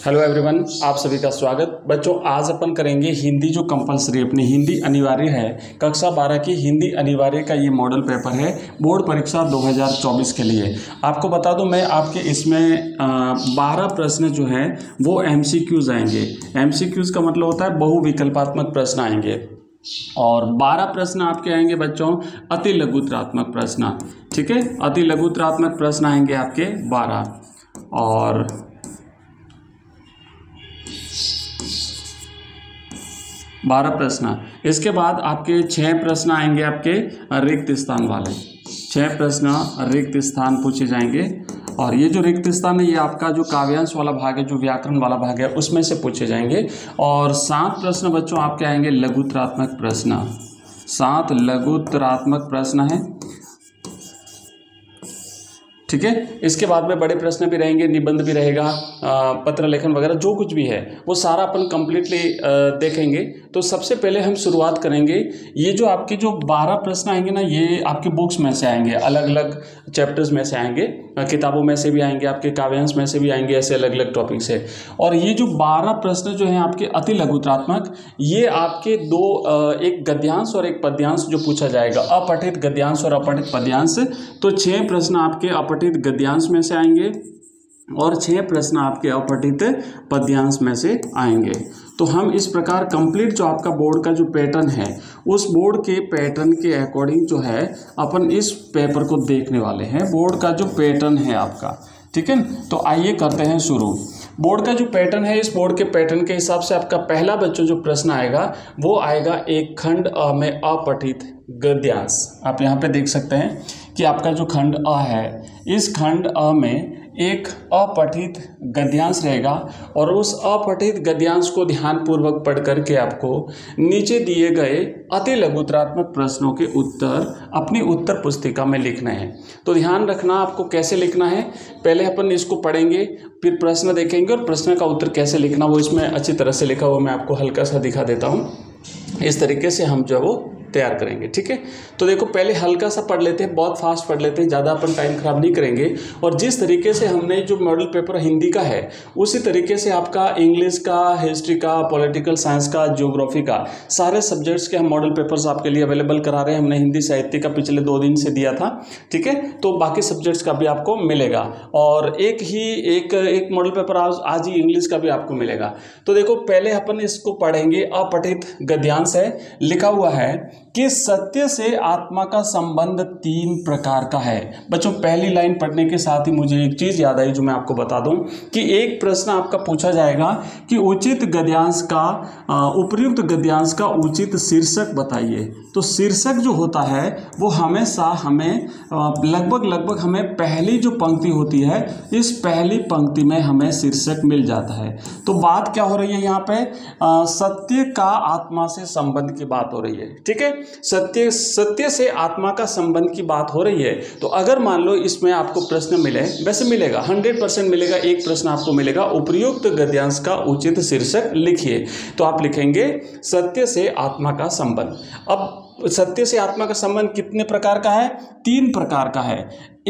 Hello everyone, आप सभी का स्वागत। बच्चों, आज अपन करेंगे हिंदी जो कंपलसरी अपनी हिंदी अनिवार्य है। कक्षा 12 की हिंदी अनिवार्य का ये मॉडल पेपर है बोर्ड परीक्षा 2024 के लिए। आपको बता दूं, मैं आपके इसमें 12 प्रश्न जो हैं वो एमसीक्यूज आएंगे। एमसीक्यूज का मतलब होता है बहुविकल्पात्मक प्रश्न आएंगे और 12 प्रश्न आपके आएंगे बच्चों अति लघुत्रात्मक प्रश्न। ठीक है, अति लघुत्रात्मक प्रश्न आएंगे आपके 12 और 12 प्रश्न। इसके बाद आपके 6 प्रश्न आएंगे आपके रिक्त स्थान वाले। 6 प्रश्न रिक्त स्थान पूछे जाएंगे और ये जो रिक्त स्थान है ये आपका जो काव्यांश वाला भाग है, जो व्याकरण वाला भाग है, उसमें से पूछे जाएंगे। और 7 प्रश्न बच्चों आपके आएंगे लघुत्रात्मक प्रश्न। 7 लघुत्रात्मक प्रश्न है। ठीक है, इसके बाद में बड़े प्रश्न भी रहेंगे, निबंध भी रहेगा, पत्र लेखन वगैरह जो कुछ भी है वो सारा अपन कंप्लीटली देखेंगे। तो सबसे पहले हम शुरुआत करेंगे, ये जो आपके जो 12 प्रश्न आएंगे ना, ये आपके बुक्स में से आएंगे, अलग अलग चैप्टर्स में से आएंगे, किताबों में से भी आएंगे, आपके काव्यांश में से भी आएंगे, ऐसे अलग अलग टॉपिक से। और ये जो 12 प्रश्न जो हैं आपके अति लघुत्रात्मक, ये आपके एक गद्यांश और एक पद्यांश जो पूछा जाएगा, अपठित गद्यांश और अपठित पद्यांश। तो 6 प्रश्न आपके अपठित गद्यांश में से आएंगे और 6 प्रश्न आपके अपठित पद्यांश में से आएंगे। तो हम इस प्रकार कंप्लीट जो आपका बोर्ड का जो पैटर्न है, उस बोर्ड के पैटर्न के अकॉर्डिंग जो है अपन इस पेपर को देखने वाले हैं। बोर्ड का जो पैटर्न है आपका, ठीक है। तो आइए करते हैं शुरू। बोर्ड का जो पैटर्न है, इस बोर्ड के पैटर्न के हिसाब से आपका पहला बच्चों जो प्रश्न आएगा वो आएगा एक खंड अ में अपठित गद्यांश। आप यहाँ पे देख सकते हैं कि आपका जो खंड अ है, इस खंड अ में एक अपठित गद्यांश रहेगा और उस अपठित गद्यांश को ध्यानपूर्वक पढ़ करके आपको नीचे दिए गए अति लघुत्रात्मक प्रश्नों के उत्तर अपनी उत्तर पुस्तिका में लिखना है। तो ध्यान रखना आपको कैसे लिखना है। पहले अपन इसको पढ़ेंगे, फिर प्रश्न देखेंगे और प्रश्न का उत्तर कैसे लिखना वो इसमें अच्छी तरह से लिखा हुआ मैं आपको हल्का सा दिखा देता हूँ। इस तरीके से हम जो वो तैयार करेंगे। ठीक है, तो देखो पहले हल्का सा पढ़ लेते हैं, बहुत फास्ट पढ़ लेते हैं, ज़्यादा अपन टाइम खराब नहीं करेंगे। और जिस तरीके से हमने जो मॉडल पेपर हिंदी का है, उसी तरीके से आपका इंग्लिश का, हिस्ट्री का, पॉलिटिकल साइंस का, ज्योग्राफी का, सारे सब्जेक्ट्स के हम मॉडल पेपर्स आपके लिए अवेलेबल करा रहे हैं। हमने हिंदी साहित्य का पिछले 2 दिन से दिया था। ठीक है, तो बाकी सब्जेक्ट्स का भी आपको मिलेगा और एक मॉडल पेपर आज ही इंग्लिश का भी आपको मिलेगा। तो देखो पहले अपन इसको पढ़ेंगे। अपठित गद्यांश है, लिखा हुआ है कि सत्य से आत्मा का संबंध 3 प्रकार का है। बच्चों पहली लाइन पढ़ने के साथ ही मुझे एक चीज याद आई जो मैं आपको बता दूं कि एक प्रश्न आपका पूछा जाएगा कि उचित गद्यांश का उपयुक्त गद्यांश का उचित शीर्षक बताइए। तो शीर्षक जो होता है वो हमेशा हमें लगभग हमें पहली जो पंक्ति होती है, इस पहली पंक्ति में हमें शीर्षक मिल जाता है। तो बात क्या हो रही है यहाँ पे, सत्य का आत्मा से संबंध की बात हो रही है। ठीक है, सत्य से आत्मा का संबंध की बात हो रही है। तो अगर मान लो इसमें आपको प्रश्न मिले, वैसे मिलेगा 100% मिलेगा, एक प्रश्न आपको मिलेगा उपयुक्त गद्यांश का उचित शीर्षक लिखिए। तो आप लिखेंगे सत्य से आत्मा का संबंध। अब सत्य से आत्मा का संबंध कितने प्रकार का है? 3 प्रकार का है।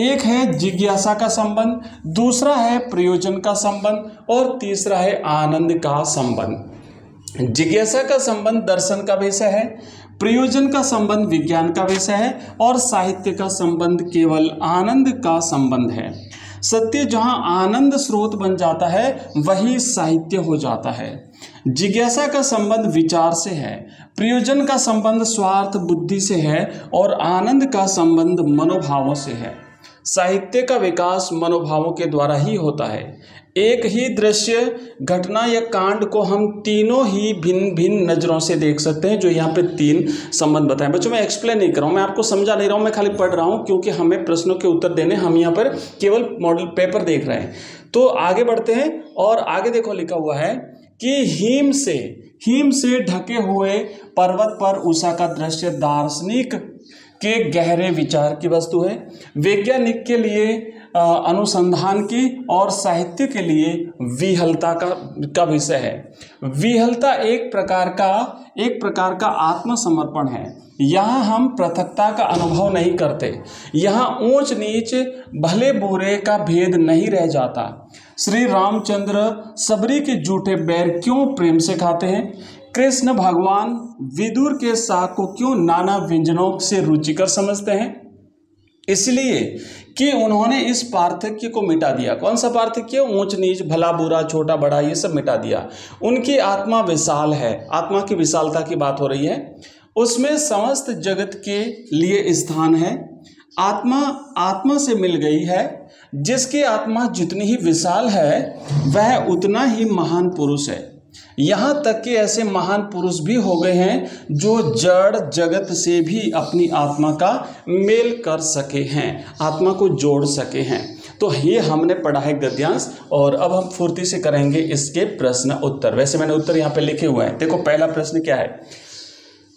एक है जिज्ञासा का संबंध, दूसरा है प्रयोजन का संबंध और तीसरा है आनंद का संबंध। जिज्ञासा का संबंध दर्शन का विषय है, प्रयोजन का संबंध विज्ञान का विषय है और साहित्य का संबंध केवल आनंद का संबंध है। सत्य जहां आनंद स्रोत बन जाता है वही साहित्य हो जाता है। जिज्ञासा का संबंध विचार से है, प्रयोजन का संबंध स्वार्थ बुद्धि से है और आनंद का संबंध मनोभावों से है। साहित्य का विकास मनोभावों के द्वारा ही होता है। एक ही दृश्य, घटना या कांड को हम तीनों ही भिन्न भिन्न नज़रों से देख सकते हैं। जो यहाँ पे 3 संबंध बताएं। बच्चों मैं एक्सप्लेन नहीं कर रहा हूँ, मैं आपको समझा नहीं रहा हूँ, मैं खाली पढ़ रहा हूँ क्योंकि हमें प्रश्नों के उत्तर देने, हम यहाँ पर केवल मॉडल पेपर देख रहे हैं। तो आगे बढ़ते हैं और आगे देखो लिखा हुआ है कि हिम से ढके हुए पर्वत पर उषा का दृश्य दार्शनिक के गहरे विचार की वस्तु है, वैज्ञानिक के लिए अनुसंधान की और साहित्य के लिए विहलता का विषय है। विहलता एक प्रकार का आत्मसमर्पण है। यहाँ हम पृथकता का अनुभव नहीं करते, यहाँ ऊंच नीच भले बुरे का भेद नहीं रह जाता। श्री रामचंद्र सबरी के जूठे बैर क्यों प्रेम से खाते हैं? कृष्ण भगवान विदुर के साग को क्यों नाना व्यंजनों से रुचिकर समझते हैं? इसलिए कि उन्होंने इस पार्थक्य को मिटा दिया। कौन सा पार्थक्य? ऊंच नीच, भला बुरा, छोटा बड़ा, ये सब मिटा दिया। उनकी आत्मा विशाल है, आत्मा की विशालता की बात हो रही है। उसमें समस्त जगत के लिए स्थान है। आत्मा से मिल गई है। जिसकी आत्मा जितनी ही विशाल है वह उतना ही महान पुरुष है। यहाँ तक कि ऐसे महान पुरुष भी हो गए हैं जो जड़ जगत से भी अपनी आत्मा का मेल कर सके हैं, आत्मा को जोड़ सके हैं। तो ये हमने पढ़ा है गद्यांश, और अब हम फुर्ती से करेंगे इसके प्रश्न उत्तर। वैसे मैंने उत्तर यहाँ पे लिखे हुए हैं। देखो पहला प्रश्न क्या है?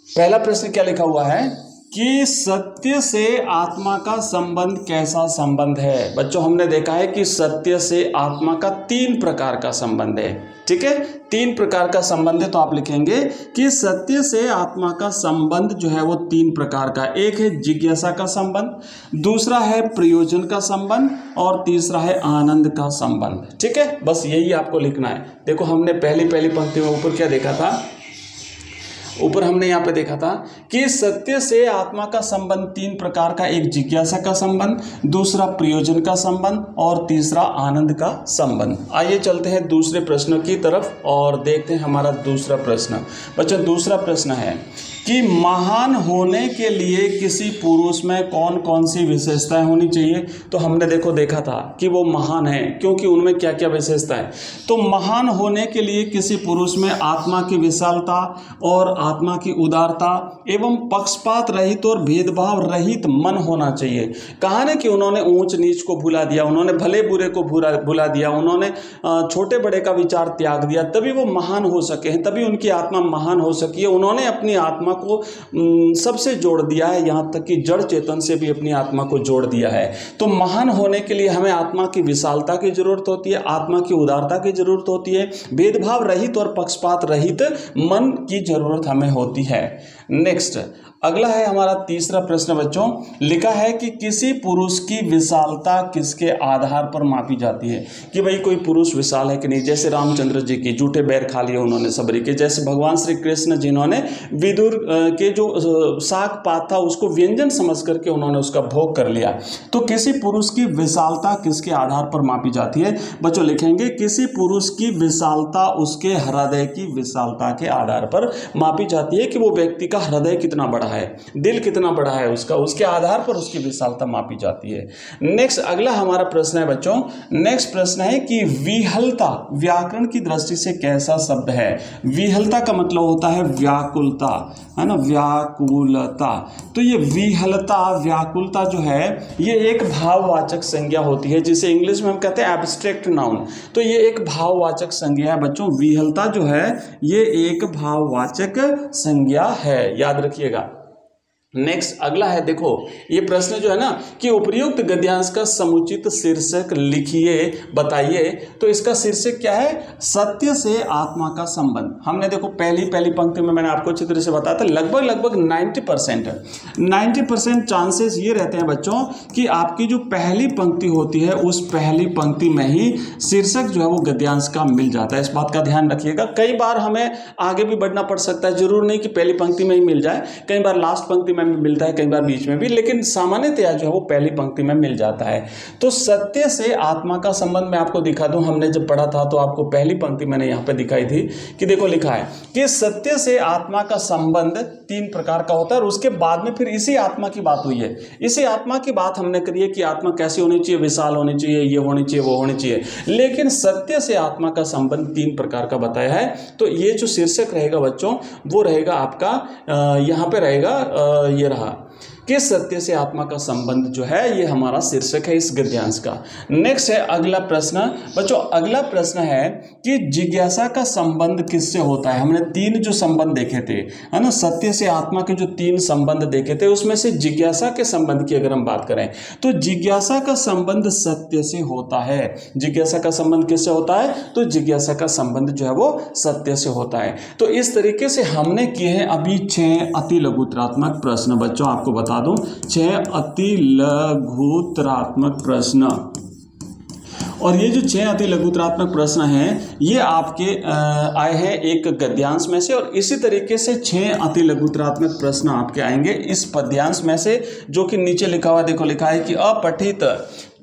पहला प्रश्न क्या लिखा हुआ है कि सत्य से आत्मा का संबंध कैसा संबंध है? बच्चों हमने देखा है कि सत्य से आत्मा का 3 प्रकार का संबंध है। ठीक है, 3 प्रकार का संबंध है। तो आप लिखेंगे कि सत्य से आत्मा का संबंध जो है वो 3 प्रकार का। एक है जिज्ञासा का संबंध, दूसरा है प्रयोजन का संबंध, और तीसरा है आनंद का संबंध। ठीक है, बस यही आपको लिखना है। देखो हमने पहली पंक्ति में ऊपर क्या देखा था? ऊपर हमने यहाँ पे देखा था कि सत्य से आत्मा का संबंध 3 प्रकार का। एक जिज्ञासा का संबंध, दूसरा प्रयोजन का संबंध, और तीसरा आनंद का संबंध। आइए चलते हैं दूसरे प्रश्न की तरफ और देखते हैं हमारा दूसरा प्रश्न। बच्चों दूसरा प्रश्न है कि महान होने के लिए किसी पुरुष में कौन कौन सी विशेषताएं होनी चाहिए? तो हमने देखा था कि वो महान है क्योंकि उनमें क्या क्या विशेषता है। तो महान होने के लिए किसी पुरुष में आत्मा की विशालता और आत्मा की उदारता एवं पक्षपात रहित और भेदभाव रहित मन होना चाहिए। कहा ना कि उन्होंने ऊंच नीच को भुला दिया, उन्होंने भले बुरे को भुला दिया, उन्होंने छोटे बड़े का विचार त्याग दिया, तभी वो महान हो सके हैं, तभी उनकी आत्मा महान हो सकी है। उन्होंने अपनी आत्मा को सबसे जोड़ दिया है, यहाँ तक कि जड़ चेतन से भी अपनी आत्मा को जोड़ दिया है। तो महान होने के लिए हमें आत्मा की विशालता की जरूरत होती है, आत्मा की उदारता की जरूरत होती है, भेदभाव रहित और पक्षपात रहित मन की जरूरत हमें होती है। नेक्स्ट अगला है हमारा तीसरा प्रश्न। बच्चों लिखा है कि किसी पुरुष की विशालता किसके आधार पर मापी जाती है? कि भाई कोई पुरुष विशाल है कि नहीं। जैसे रामचंद्र जी की जूठे बैर खा लिए उन्होंने सबरी के, जैसे भगवान श्री कृष्ण जिन्होंने विदुर के जो साग पात था उसको व्यंजन समझ करके उन्होंने उसका भोग कर लिया। तो किसी पुरुष की विशालता किसके आधार पर मापी जाती है? बच्चों लिखेंगे किसी पुरुष की विशालता उसके हृदय की विशालता के आधार पर मापी जाती है, कि वो व्यक्ति का हृदय कितना बड़ा है, दिल कितना बड़ा है उसका, उसके आधार पर उसकी विशालता मापी जाती है। नेक्स्ट अगला हमारा प्रश्न है बच्चों, नेक्स्ट प्रश्न है कि विहलता व्याकरण की दृष्टि से कैसा शब्द है? विहलता का मतलब होता है व्याकुलता, है ना, व्याकुलता। तो ये विहलता व्याकुलता जो है ये एक भाववाचक संज्ञा होती है, जिसे इंग्लिश में हम कहते हैं एब्स्ट्रैक्ट नाउन। तो ये एक भाववाचक संज्ञा है बच्चों। विहलता जो है ये एक भाववाचक संज्ञा है, याद रखिएगा। नेक्स्ट अगला है, देखो ये प्रश्न जो है ना कि उपर्युक्त गद्यांश का समुचित शीर्षक लिखिए, बताइए। तो इसका शीर्षक क्या है? सत्य से आत्मा का संबंध। हमने देखो पहली पंक्ति में मैंने आपको अच्छी तरह से बताया था, लगभग 90% चांसेस ये रहते हैं बच्चों कि आपकी जो पहली पंक्ति होती है उस पहली पंक्ति में ही शीर्षक जो है वो गद्यांश का मिल जाता है। इस बात का ध्यान रखिएगा। कई बार हमें आगे भी बढ़ना पड़ सकता है, जरूर नहीं कि पहली पंक्ति में ही मिल जाए, कई बार लास्ट पंक्ति में मिलता है, कई बार बीच में भी, लेकिन सामान्यतया जो है वो पहली पंक्ति में मिल जाता है। तो सत्य से आत्मा का संबंध मैं आपको दिखा दूं। हमने जब पढ़ा था तो आपको पहली पंक्ति मैंने यहाँ पे दिखाई थी कि देखो लिखा है कि सत्य से आत्मा का संबंध 3 प्रकार का होता है, और उसके बाद में फिर इसी आत्मा की बात हुई है। इसी आत्मा की बात हमने करी है कि आत्मा कैसी होनी चाहिए, विशाल होनी चाहिए, ये होनी चाहिए, वो होनी चाहिए, लेकिन सत्य से आत्मा का संबंध 3 प्रकार का बताया है। तो ये जो शीर्षक रहेगा बच्चों वो रहेगा आपका यहाँ पे रहेगा, ये रहा कि सत्य से आत्मा का संबंध जो है, ये हमारा शीर्षक है इस गद्यांश का। नेक्स्ट है अगला प्रश्न। बच्चों अगला प्रश्न है कि जिज्ञासा का संबंध किससे होता है। हमने 3 जो संबंध देखे थे, है ना, सत्य से आत्मा के जो 3 संबंध देखे थे, उसमें से जिज्ञासा के संबंध की अगर हम बात करें तो जिज्ञासा का संबंध सत्य से होता है। जिज्ञासा का संबंध किससे होता है, तो जिज्ञासा का संबंध जो है वो सत्य से होता है। तो इस तरीके से हमने किए हैं अभी 6 अति लघुतरात्मक प्रश्न। बच्चों आपको बता दूं 6 अति लघुतरात्मक प्रश्न, और ये जो 6 अति लघुतरात्मक प्रश्न हैं ये आपके आए हैं एक गद्यांश में से, और इसी तरीके से 6 अति लघुतरात्मक प्रश्न आपके आएंगे इस पद्यांश में से, जो कि नीचे लिखा हुआ देखो, लिखा है कि अपठित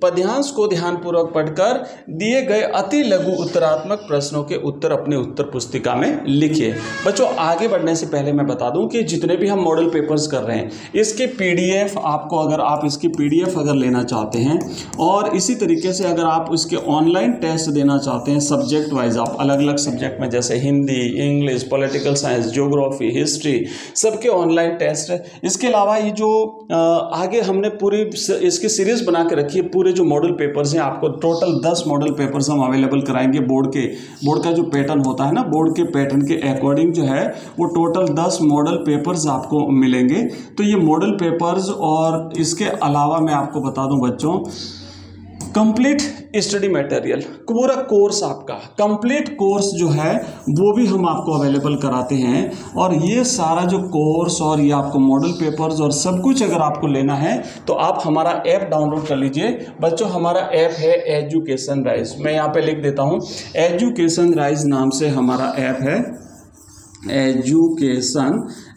पद्यांश को ध्यानपूर्वक पढ़कर दिए गए अति लघु उत्तरात्मक प्रश्नों के उत्तर अपनी उत्तर पुस्तिका में लिखिए। बच्चों आगे बढ़ने से पहले मैं बता दूं कि जितने भी हम मॉडल पेपर्स कर रहे हैं इसके पीडीएफ आपको, अगर आप इसकी पीडीएफ अगर लेना चाहते हैं, और इसी तरीके से अगर आप इसके ऑनलाइन टेस्ट देना चाहते हैं सब्जेक्ट वाइज, आप अलग अलग सब्जेक्ट में जैसे Hindi, English, political science, geography, history, सबके ऑनलाइन टेस्ट। इसके अलावा ये जो आगे हमने पूरी इसकी सीरीज बना के रखी है, पूरे जो मॉडल पेपर्स हैं, आपको टोटल 10 मॉडल पेपर्स हम अवेलेबल कराएंगे। बोर्ड का जो पैटर्न होता है ना, बोर्ड के पैटर्न के अकॉर्डिंग जो है वो टोटल 10 मॉडल पेपर्स आपको मिलेंगे। तो ये मॉडल पेपर्स, और इसके अलावा मैं आपको बता दूं बच्चों, कंप्लीट स्टडी मटेरियल, पूरा कोर्स आपका कंप्लीट कोर्स जो है वो भी हम आपको अवेलेबल कराते हैं। और ये सारा जो कोर्स और ये आपको मॉडल पेपर्स और सब कुछ अगर आपको लेना है तो आप हमारा ऐप डाउनलोड कर लीजिए। बच्चों हमारा ऐप है एजुकेशन राइज, मैं यहाँ पे लिख देता हूँ, एजुकेशन राइज नाम से हमारा ऐप है।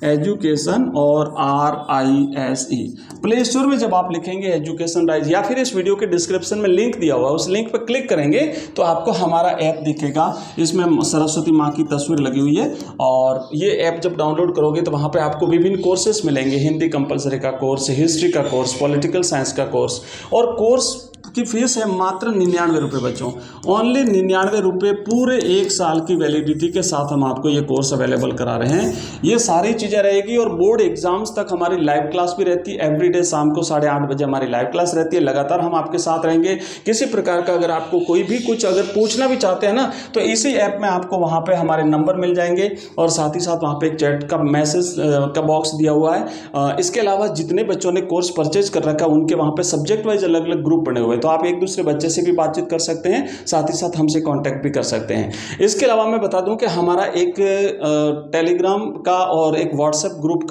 एजुकेशन और RISE, प्ले स्टोर में जब आप लिखेंगे एजुकेशन राइज, या फिर इस वीडियो के डिस्क्रिप्शन में लिंक दिया हुआ है, उस लिंक पर क्लिक करेंगे तो आपको हमारा ऐप दिखेगा। इसमें सरस्वती माँ की तस्वीर लगी हुई है, और ये ऐप जब डाउनलोड करोगे तो वहाँ पे आपको विभिन्न कोर्सेस मिलेंगे। हिंदी कंपलसरी का कोर्स, हिस्ट्री का कोर्स, पॉलिटिकल साइंस का कोर्स, और कोर्स की फीस है मात्र 99 रुपये। बच्चों ओनली 99 रुपये, पूरे 1 साल की वैलिडिटी के साथ हम आपको ये कोर्स अवेलेबल करा रहे हैं। ये सारी चीज़ें रहेगी, और बोर्ड एग्जाम्स तक हमारी लाइव क्लास भी रहती है। एवरीडे शाम को 8:30 बजे हमारी लाइव क्लास रहती है। लगातार हम आपके साथ रहेंगे। किसी प्रकार का अगर आपको कोई भी कुछ अगर पूछना भी चाहते हैं ना, तो इसी ऐप में आपको वहाँ पे हमारे नंबर मिल जाएंगे, और साथ ही साथ वहाँ पे एक चैट का मैसेज का बॉक्स दिया हुआ है। इसके अलावा जितने बच्चों ने कोर्स परचेज कर रखा है उनके वहाँ पे सब्जेक्ट वाइज अलग अलग ग्रुप बने हुए हैं, तो आप एक दूसरे बच्चे से भी बातचीत कर सकते हैं, साथ ही साथ हमसे कांटेक्ट भी कर सकते हैं। इसके अलावा मैं बता दूं कि हमारा एक टेलीग्राम का और एक व्हाट्सएप ग्रुप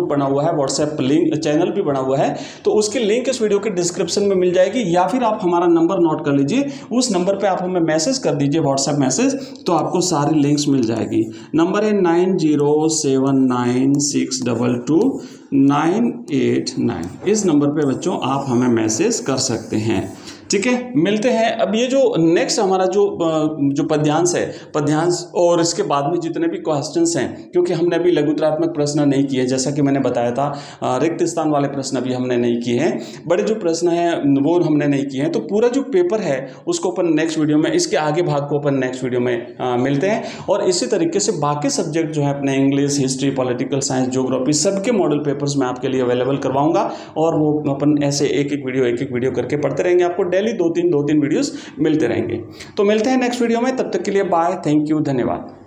बना हुआ है, व्हाट्सएप लिंक चैनल भी बना हुआ है, तो उसकी लिंक इस वीडियो के डिस्क्रिप्शन में मिल जाएगी, या फिर आप हमारा नंबर नोट कर लीजिए, उस नंबर पे आप हमें मैसेज कर दीजिए, व्हाट्सएप मैसेज, तो आपको सारी लिंक्स मिल जाएगी। नंबर है 9079622989। इस नंबर पे बच्चों आप हमें मैसेज कर सकते हैं। ठीक है, मिलते हैं। अब ये जो नेक्स्ट हमारा जो पद्यांश है, पद्यांश और इसके बाद में जितने भी क्वेश्चंस हैं, क्योंकि हमने अभी लघुतरात्मक प्रश्न नहीं किए, जैसा कि मैंने बताया था, रिक्त स्थान वाले प्रश्न भी हमने नहीं किए हैं, बड़े जो प्रश्न हैं वो हमने नहीं किए हैं। तो पूरा जो पेपर है उसको अपन नेक्स्ट वीडियो में, इसके आगे भाग को अपन नेक्स्ट वीडियो में मिलते हैं। और इसी तरीके से बाकी सब्जेक्ट जो है अपने English, history, political science, geography, सबके मॉडल पेपर्स मैं आपके लिए अवेलेबल करवाऊंगा, और वो अपन ऐसे एक एक वीडियो करके पढ़ते रहेंगे। आपको डेली 2-3 वीडियोस मिलते रहेंगे। तो मिलते हैं नेक्स्ट वीडियो में, तब तक के लिए बाय, थैंक यू, धन्यवाद।